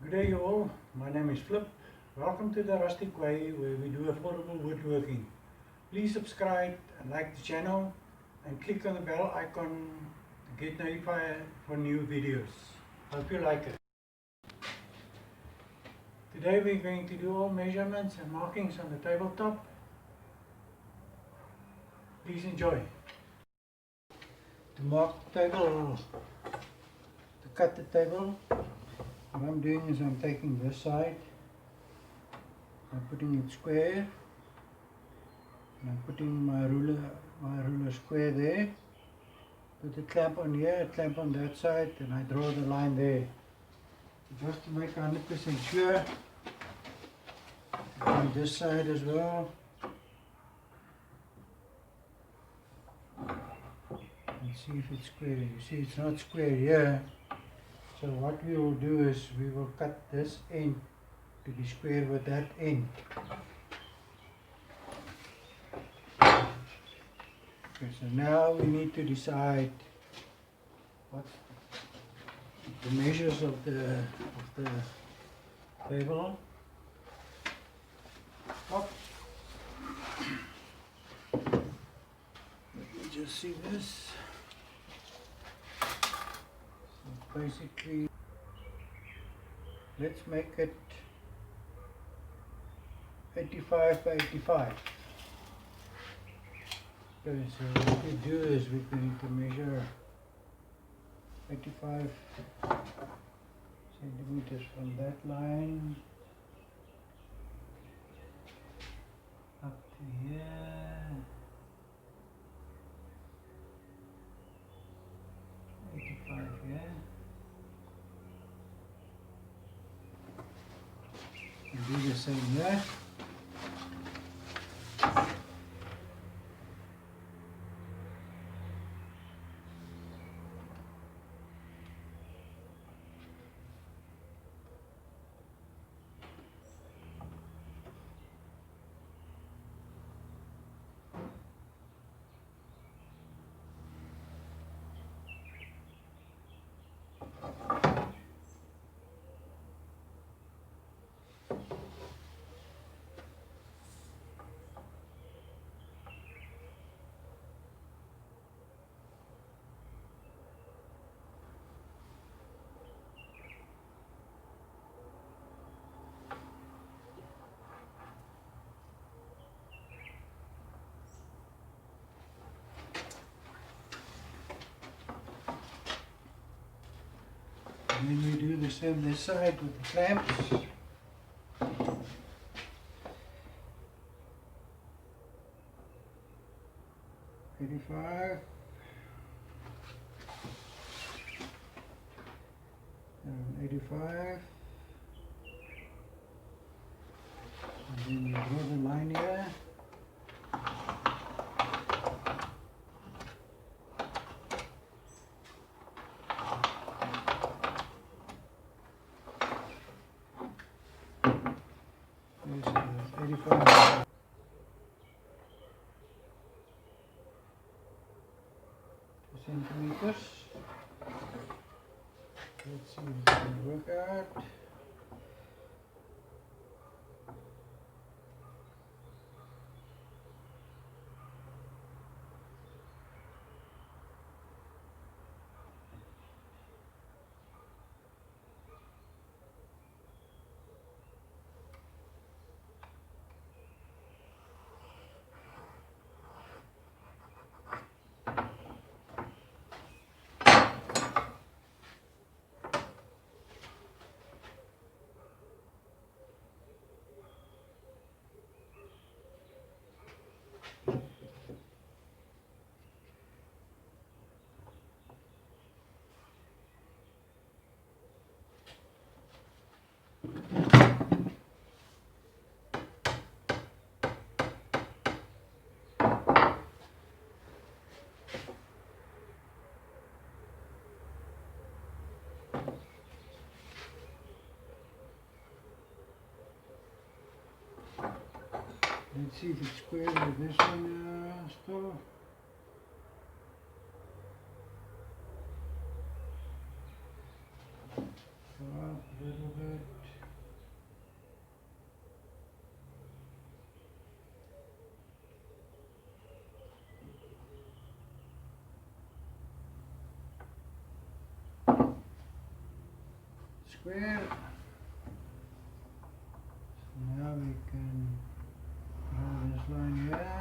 Good day you all, my name is Flip. Welcome to the Rustic Way where we do affordable woodworking. Please subscribe and like the channel and click on the bell icon to get notified for new videos. Hope you like it. Today we're going to do all measurements and markings on the tabletop. Please enjoy. To mark the table, to cut the table, what I'm doing is I'm taking this side, I'm putting it square, and I'm putting my ruler square there, put the clamp on here, a clamp on that side, and I draw the line there. Just to make 100% sure, on this side as well. And see if it's square. You see it's not square here. So what we will do is we will cut this end to be square with that end. Okay, so now we need to decide what the measures of the table. Up. Let me just see this. So basically, let's make it 85 by 85. Okay, so what we do is we're going to measure 85 centimeters from that line up to here. Yeah. And do the same here. And then we do the same this side with the clamps. 85. And 85. And then we draw the line here. This is 85 centimeters. Let's see if it can work out. Let's see if it's square with this one still. up a little bit. Square. So now we can draw this line here.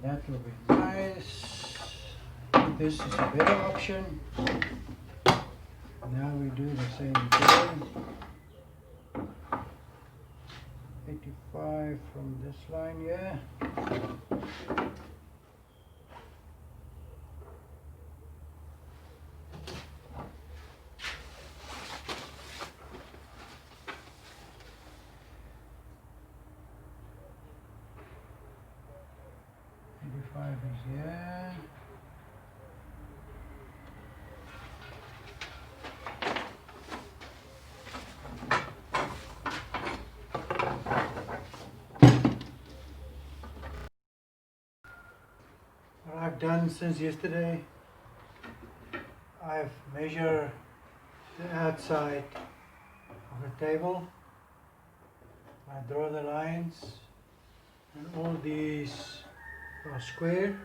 That will be nice. This is a better option. Now we do the same thing. 85 from this line here. Is here. What I've done since yesterday, I've measured the outside of the table. I draw the lines, and all these are square.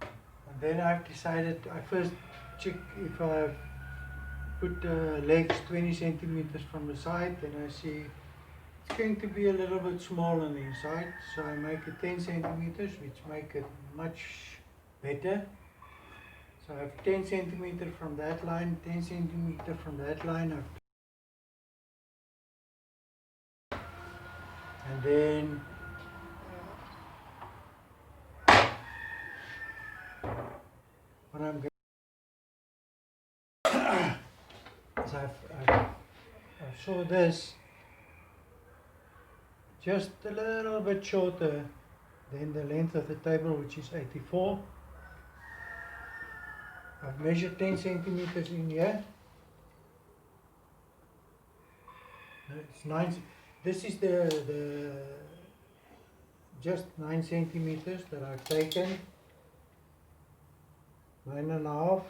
And then I've decided, I first check if I put the legs 20 centimeters from the side, then I see it's going to be a little bit small on the inside, so I make it 10 centimeters, which make it much better. So I have 10 centimeters from that line, 10 centimeters from that line, and then what I'm going is I saw this just a little bit shorter than the length of the table, which is 84. I've measured 10 centimeters in here. It's 9. This is the just 9 centimeters that I've taken. 9.5.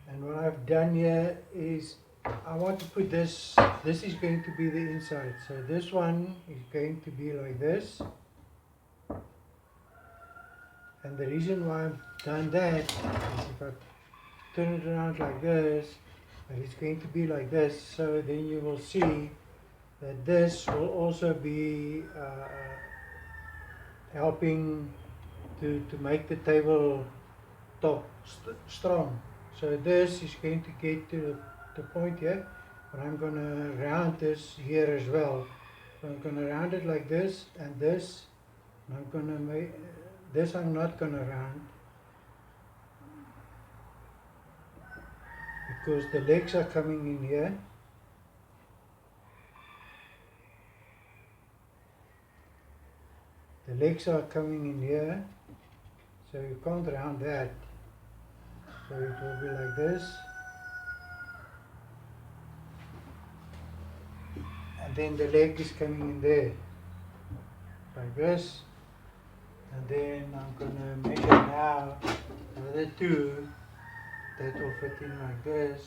And what I've done here is I want to put this is going to be the inside. So this one is going to be like this. And the reason why I've done that is if I turn it around like this, and it's going to be like this, so then you will see that this will also be helping to make the table top strong. So this is going to get to the point here, but I'm going to round this here as well. So I'm going to round it like this and this, and I'm going to make this, I'm not going to round because the legs are coming in here. The legs are coming in here, so you can't round that. So it will be like this. And then the leg is coming in there, like this. And then I'm going to measure now the other two. That will fit in like this.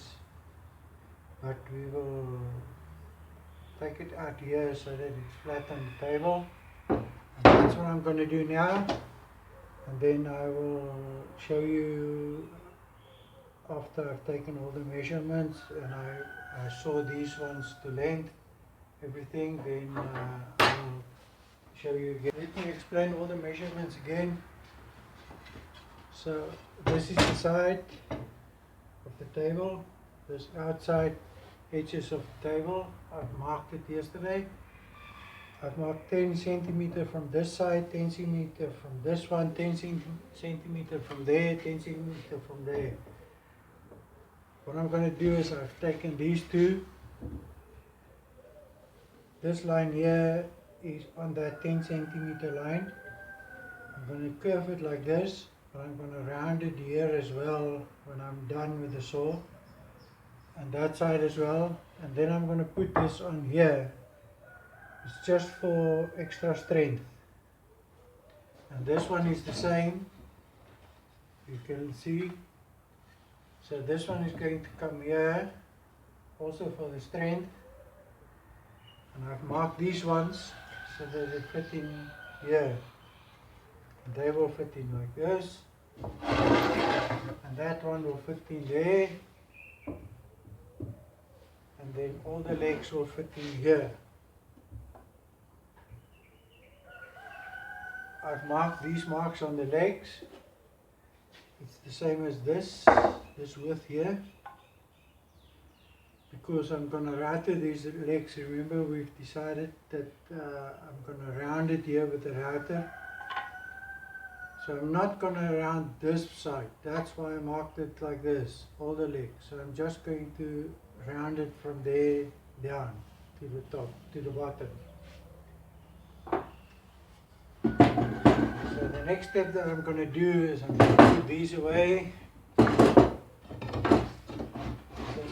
But we will take it out here so that it's flat on the table. And that's what I'm going to do now. And then I will show you after I've taken all the measurements and I saw these ones to length, everything, then I'll show you again. Let me explain all the measurements again. So this is the side of the table, this outside edges of the table. I've marked it yesterday. I've marked 10 centimeters from this side, 10 centimeters from this one, 10 centimeters from there, 10 centimeters from there. What I'm going to do is I've taken these two. This line here is on that 10 centimeter line. I'm going to curve it like this, but I'm going to round it here as well when I'm done with the saw. And that side as well. And then I'm going to put this on here. It's just for extra strength. And this one is the same, you can see. So this one is going to come here, also for the strength. And I've marked these ones so that they fit in here. And they will fit in like this. And that one will fit in there. And then all the legs will fit in here. I've marked these marks on the legs. It's the same as this width here. Because I'm going to router these legs. Remember, we've decided that I'm going to round it here with the router. So I'm not going to round this side. That's why I marked it like this, all the legs. So I'm just going to round it from there down to the top, to the bottom. So the next step that I'm going to do is I'm going to put these away. So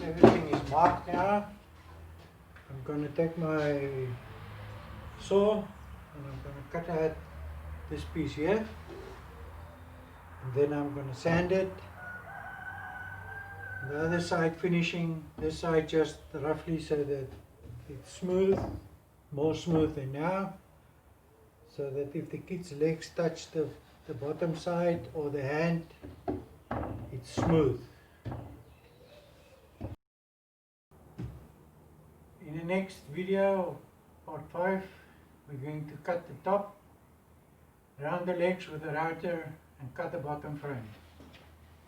everything is marked now. I'm going to take my saw and I'm going to cut out this piece here. And then I'm going to sand it. The other side finishing, this side just roughly so that it's smooth, more smooth than now. So that if the kid's legs touch the bottom side or the hand, it's smooth. In the next video, part 5, we're going to cut the top, round the legs with a router and cut the bottom frame.